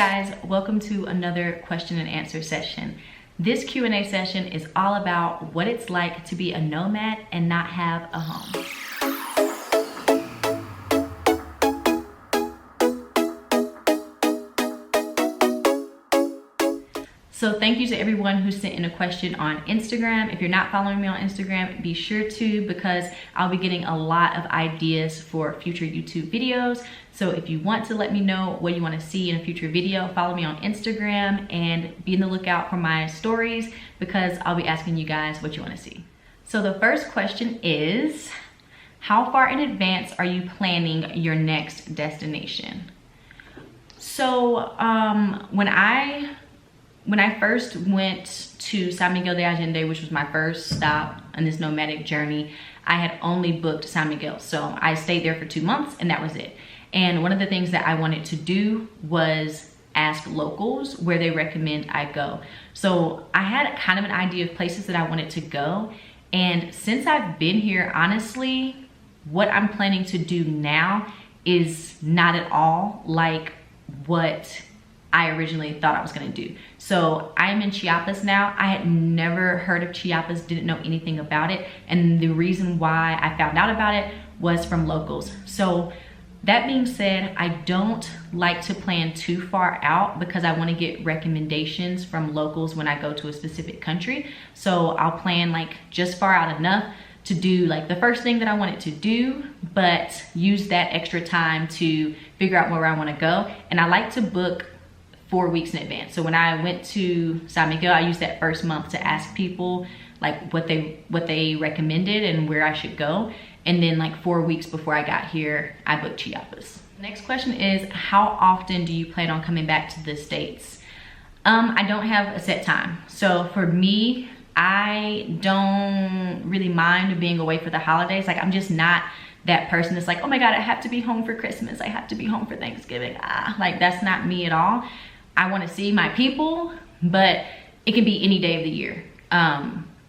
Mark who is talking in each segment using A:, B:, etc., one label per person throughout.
A: guys, welcome to another question and answer session. This Q&A session is all about what it's like to be a nomad and not have a home. So thank you to everyone who sent in a question on Instagram. If you're not following me on Instagram, be sure to, because I'll be getting a lot of ideas for future YouTube videos. So if you want to let me know what you want to see in a future video, follow me on Instagram and be on the lookout for my stories, because I'll be asking you guys what you want to see. So the first question is, how far in advance are you planning your next destination? So when I first went to San Miguel de Allende, which was my first stop on this nomadic journey, I had only booked San Miguel. So I stayed there for 2 months and that was it. And one of the things that I wanted to do was ask locals where they recommend I go. So I had kind of an idea of places that I wanted to go. And since I've been here, honestly, what I'm planning to do now is not at all like what I originally thought I was gonna do. So I'm in Chiapas now. I had never heard of Chiapas, didn't know anything about it. And the reason why I found out about it was from locals. So that being said, I don't like to plan too far out because I wanna get recommendations from locals when I go to a specific country. So I'll plan like just far out enough to do like the first thing that I wanted to do, but use that extra time to figure out where I wanna go. And I like to book 4 weeks in advance. So when I went to San Miguel, I used that first month to ask people like what they recommended and where I should go. And then like 4 weeks before I got here, I booked Chiapas. Next question is, how often do you plan on coming back to the States? I don't have a set time. So for me, I don't really mind being away for the holidays. Like I'm just not that person that's like, oh my God, I have to be home for Christmas. I have to be home for Thanksgiving. Like that's not me at all. I want to see my people, but it can be any day of the year.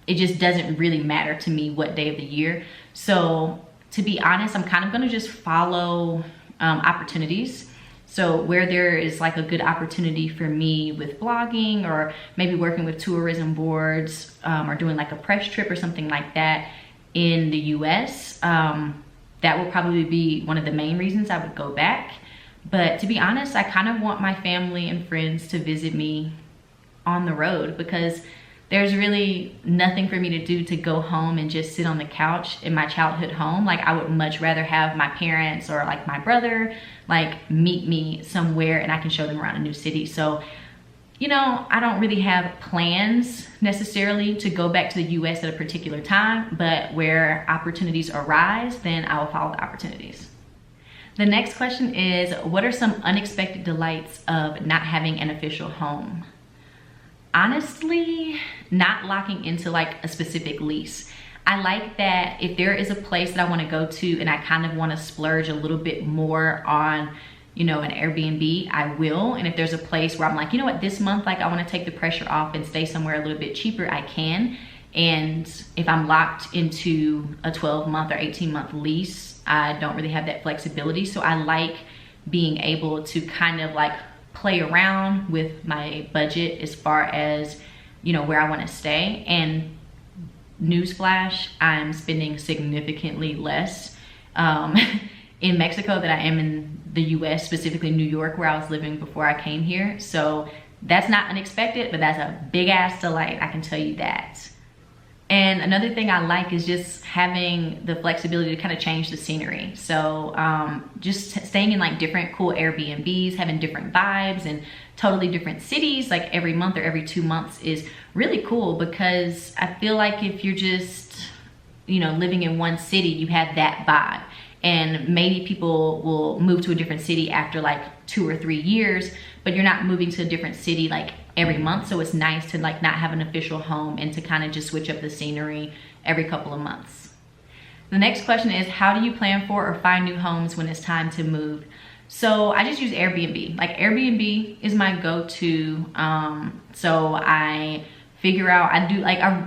A: It just doesn't really matter to me what day of the year. So to be honest, I'm kind of going to just follow opportunities. So where there is like a good opportunity for me with blogging, or maybe working with tourism boards, or doing like a press trip or something like that in the US, that will probably be one of the main reasons I would go back. But to be honest, I kind of want my family and friends to visit me on the road, because there's really nothing for me to do to go home and just sit on the couch in my childhood home. Like I would much rather have my parents or like my brother like meet me somewhere and I can show them around a new city. So, you know, I don't really have plans necessarily to go back to the US at a particular time, but where opportunities arise, then I will follow the opportunities. The next question is, what are some unexpected delights of not having an official home? Honestly, not locking into like a specific lease. I like that if there is a place that I want to go to and I kind of want to splurge a little bit more on, you know, an Airbnb, I will. And if there's a place where I'm like, you know what, this month, like I want to take the pressure off and stay somewhere a little bit cheaper, I can. And if I'm locked into a 12-month or 18-month lease, I don't really have that flexibility. So I like being able to kind of like play around with my budget as far as, you know, where I want to stay. And newsflash, I'm spending significantly less in Mexico than I am in the US, specifically New York, where I was living before I came here. So that's not unexpected, but that's a big ass delight, I can tell you that. And another thing I like is just having the flexibility to kind of change the scenery. So just staying in like different cool Airbnbs, having different vibes and totally different cities like every month or every 2 months is really cool, because I feel like if you're just, you know, living in one city, you have that vibe. And maybe people will move to a different city after like 2 or 3 years, but you're not moving to a different city like every month. So it's nice to like not have an official home and to kind of just switch up the scenery every couple of months. The next question is, how do you plan for or find new homes when it's time to move? So I just use Airbnb. Like Airbnb is my go-to. So I figure out,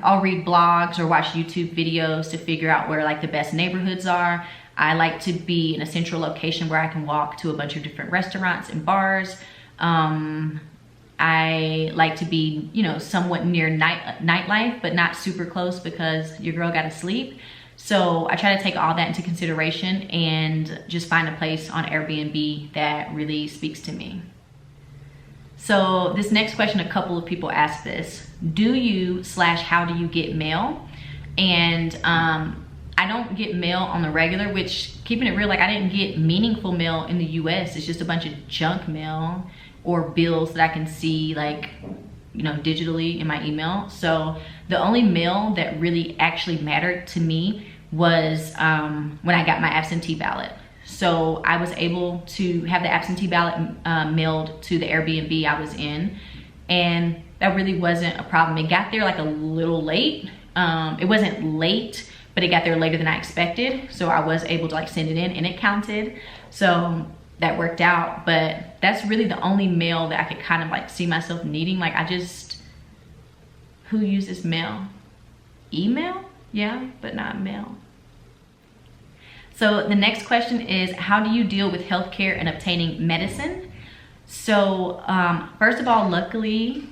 A: I'll read blogs or watch YouTube videos to figure out where like the best neighborhoods are. I like to be in a central location where I can walk to a bunch of different restaurants and bars. I like to be, you know, somewhat near nightlife, but not super close because your girl gotta sleep. So I try to take all that into consideration and just find a place on Airbnb that really speaks to me. So this next question, a couple of people asked this: do you / how do you get mail? And I don't get mail on the regular, which, keeping it real, like, I didn't get meaningful mail in the US. It's just a bunch of junk mail or bills that I can see, like, you know, digitally in my email. So the only mail that really actually mattered to me was when I got my absentee ballot. So I was able to have the absentee ballot mailed to the Airbnb I was in, and that really wasn't a problem. It got there like a little late. It wasn't late, but it got there later than I expected. So I was able to like send it in and it counted. So that worked out. But that's really the only mail that I could kind of like see myself needing. Like, who uses mail? Email? Yeah, but not mail. So the next question is, how do you deal with healthcare and obtaining medicine? So first of all, luckily,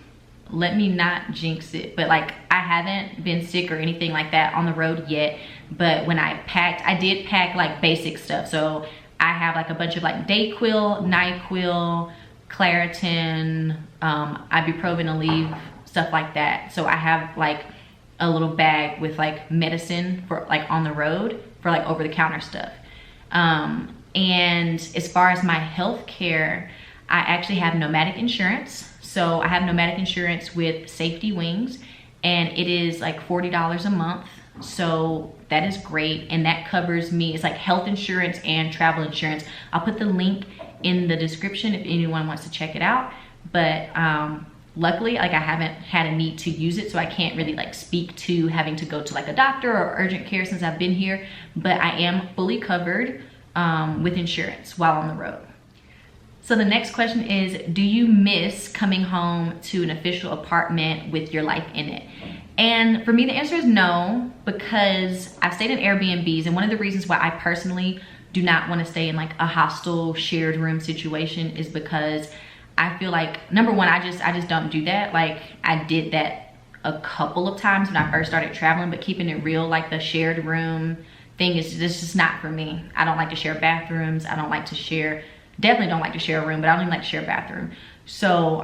A: let me not jinx it, but like, I haven't been sick or anything like that on the road yet. But when I packed, I did pack like basic stuff. So I have like a bunch of like Dayquil, NyQuil, Claritin, ibuprofen, Aleve, stuff like that. So I have like a little bag with like medicine for like on the road for like over the counter stuff. And as far as my health care, I actually have Nomad Insurance. So I have Nomad Insurance with Safety Wings, and it is like $40 a month. So that is great, and that covers me. It's like health insurance and travel insurance. I'll put the link in the description if anyone wants to check it out. But luckily, like, I haven't had a need to use it, so I can't really like speak to having to go to like a doctor or urgent care since I've been here. But I am fully covered with insurance while on the road. So the next question is, do you miss coming home to an official apartment with your life in it? And for me, the answer is no, because I've stayed in Airbnbs, and one of the reasons why I personally do not want to stay in like a hostel shared room situation is because I feel like, number one, I just don't do that. Like, I did that a couple of times when I first started traveling, but keeping it real, like the shared room thing is just not for me. I don't like to share bathrooms. I don't like to share, definitely don't like to share a room, but I don't even like to share a bathroom. So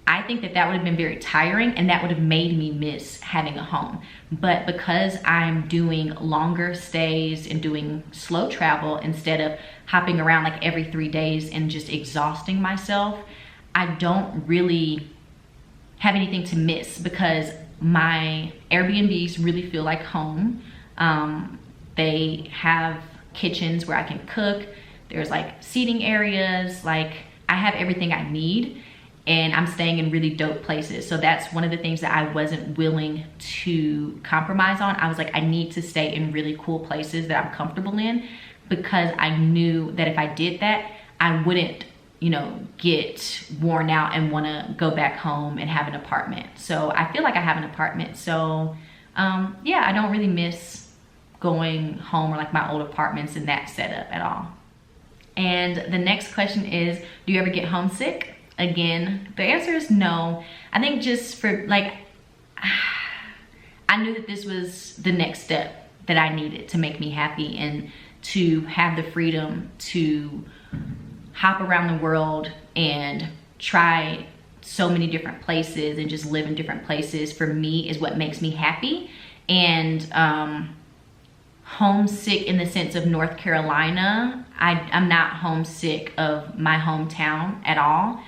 A: I think that that would have been very tiring, and that would have made me miss having a home. But because I'm doing longer stays and doing slow travel instead of hopping around like every 3 days and just exhausting myself, I don't really have anything to miss because my Airbnbs really feel like home. They have kitchens where I can cook. There's like seating areas. Like, I have everything I need, and I'm staying in really dope places. So that's one of the things that I wasn't willing to compromise on. I was like, I need to stay in really cool places that I'm comfortable in, because I knew that if I did that, I wouldn't, you know, get worn out and want to go back home and have an apartment. So I feel like I have an apartment. So yeah, I don't really miss going home or like my old apartments in that setup at all. And the next question is, do you ever get homesick? Again, the answer is no. I think just for like, I knew that this was the next step that I needed to make me happy and to have the freedom to hop around the world and try so many different places and just live in different places, for me, is what makes me happy. And homesick in the sense of North Carolina, I'm not homesick of my hometown at all.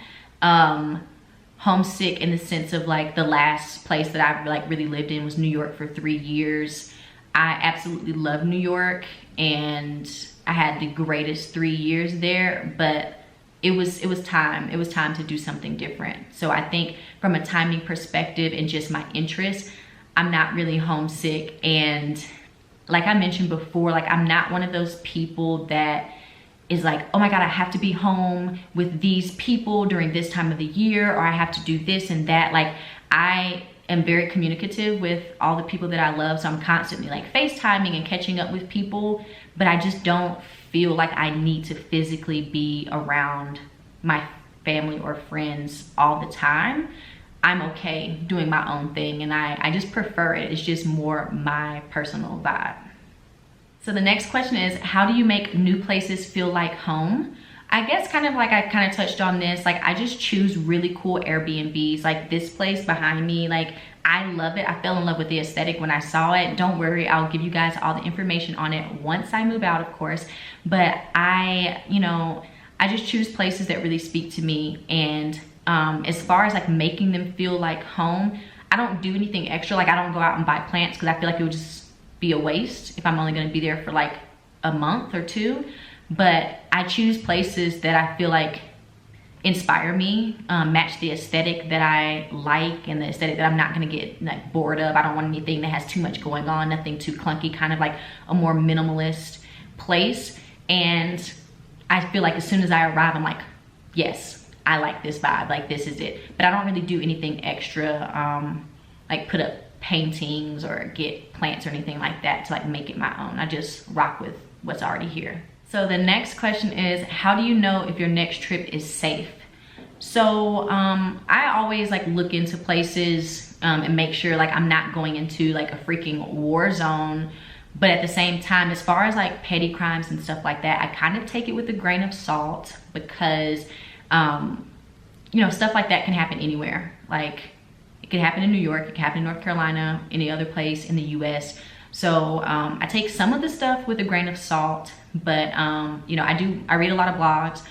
A: Homesick in the sense of like the last place that I've like really lived in was New York for 3 years. I absolutely love New York, and I had the greatest 3 years there, but it was time to do something different. So I think from a timing perspective and just my interest, I'm not really homesick. And like I mentioned before, like, I'm not one of those people that is like, oh my God, I have to be home with these people during this time of the year, or I have to do this and that. Like, I am very communicative with all the people that I love, so I'm constantly like FaceTiming and catching up with people, but I just don't feel like I need to physically be around my family or friends all the time, I'm okay doing my own thing, and I just prefer it. It's just more my personal vibe. So the next question is, how do you make new places feel like home? I guess kind of like I kind of touched on this, like I just choose really cool Airbnbs. Like this place behind me, like I love it. I fell in love with the aesthetic when I saw it. Don't worry, I'll give you guys all the information on it once I move out, of course. But I just choose places that really speak to me. And as far as like making them feel like home, I don't do anything extra. Like I don't go out and buy plants because I feel like it would just be a waste if I'm only going to be there for like a month or two. But I choose places that I feel like inspire me, match the aesthetic that I like and the aesthetic that I'm not going to get like bored of. I don't want anything that has too much going on, nothing too clunky, kind of like a more minimalist place. And I feel like as soon as I arrive, I'm like, yes, I like this vibe, like this is it. But I don't really do anything extra, like put up paintings or get plants or anything like that to like make it my own. I just rock with what's already here. So the next question is, how do you know if your next trip is safe? So I always like look into places and make sure like I'm not going into like a freaking war zone. But at the same time, as far as like petty crimes and stuff like that, I kind of take it with a grain of salt because, stuff like that can happen anywhere. Like it could happen in New York, it could happen in North Carolina, any other place in the US. So I take some of the stuff with a grain of salt, but I read a lot of blogs,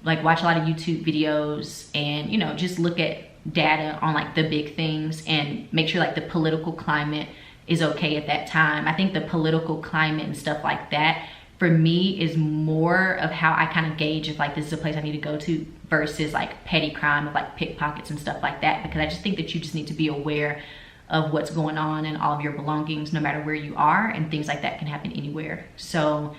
A: like watch a lot of YouTube videos, and just look at data on like the big things and make sure like the political climate is okay at that time. I think the political climate and stuff like that for me is more of how I kind of gauge if like this is a place I need to go to versus like petty crime of like pickpockets and stuff like that, because I just think that you just need to be aware of what's going on and all of your belongings no matter where you are, and things like that can happen anywhere. So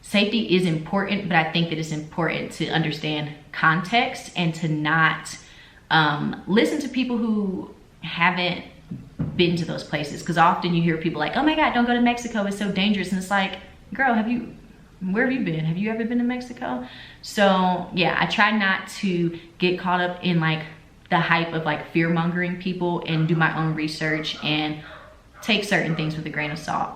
A: safety is important, but I think that it's important to understand context and to not listen to people who haven't been to those places, because often you hear people like, oh my god, don't go to Mexico, it's so dangerous. And it's like, girl, where have you been? Have you ever been to Mexico? So yeah, I try not to get caught up in like the hype of like fear mongering people, and do my own research and take certain things with a grain of salt.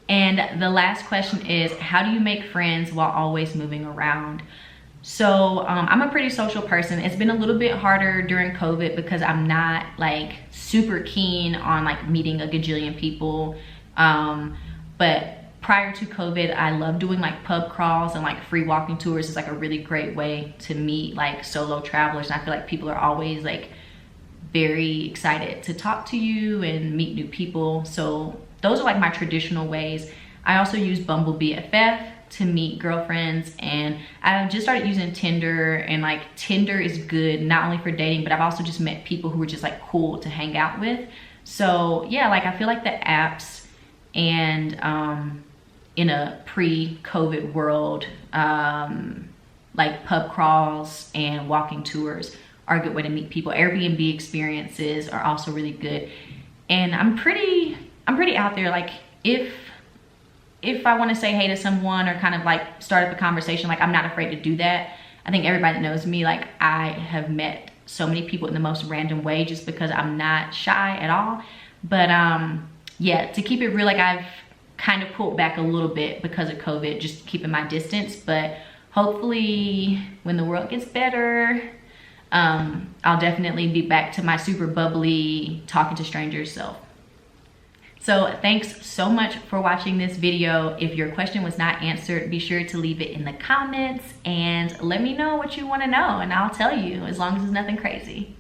A: And the last question is, how do you make friends while always moving around? So I'm a pretty social person. It's been a little bit harder during COVID because I'm not like super keen on like meeting a gajillion people. But prior to COVID, I love doing like pub crawls and like free walking tours. Is like a really great way to meet like solo travelers. And I feel like people are always like very excited to talk to you and meet new people. So those are like my traditional ways. I also use Bumble BFF to meet girlfriends, and I just started using Tinder, and like Tinder is good not only for dating, but I've also just met people who are just like cool to hang out with. So yeah, like I feel like the apps and in a pre-COVID world, like pub crawls and walking tours are a good way to meet people. Airbnb experiences are also really good. And I'm pretty out there. Like if I want to say hey to someone or kind of like start up a conversation, like I'm not afraid to do that. I think everybody that knows me, like I have met so many people in the most random way just because I'm not shy at all. But yeah, to keep it real, like I've kind of pulled back a little bit because of COVID, just keeping my distance. But hopefully when the world gets better, I'll definitely be back to my super bubbly, talking to strangers self. So thanks so much for watching this video. If your question was not answered, be sure to leave it in the comments and let me know what you want to know, and I'll tell you, as long as it's nothing crazy.